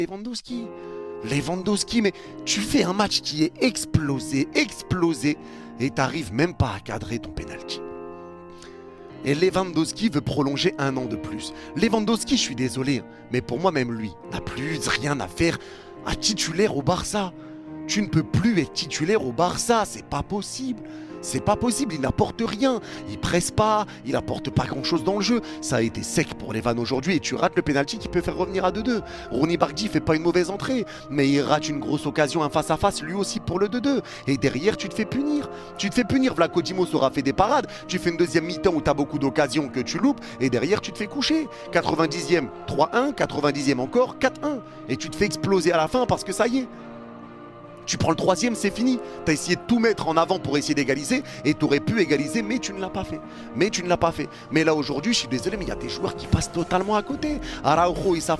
Lewandowski. Lewandowski, mais tu fais un match qui est explosé, et t'arrives même pas à cadrer ton penalty. Et Lewandowski veut prolonger 1 an de plus. Lewandowski, je suis désolé, mais pour moi, même lui, n'a plus rien à faire à titulaire au Barça. Tu ne peux plus être titulaire au Barça, c'est pas possible. C'est pas possible, il n'apporte rien. Il presse pas, il apporte pas grand chose dans le jeu. Ça a été sec pour les vannes aujourd'hui et tu rates le penalty qui peut faire revenir à 2-2. Ronny Bardi fait pas une mauvaise entrée, mais il rate une grosse occasion, un face-à-face lui aussi pour le 2-2. Et derrière, tu te fais punir. Tu te fais punir, Vlaco Dimos aura fait des parades. Tu fais une deuxième mi-temps où tu as beaucoup d'occasions que tu loupes et derrière, tu te fais coucher. 90e, 3-1, 90e encore, 4-1. Et tu te fais exploser à la fin parce que ça y est. Tu prends le 3e, c'est fini. Tu as essayé de tout mettre en avant pour essayer d'égaliser et tu aurais pu égaliser, mais tu ne l'as pas fait. Mais là aujourd'hui, je suis désolé, mais il y a des joueurs qui passent totalement à côté. Araujo, ils savent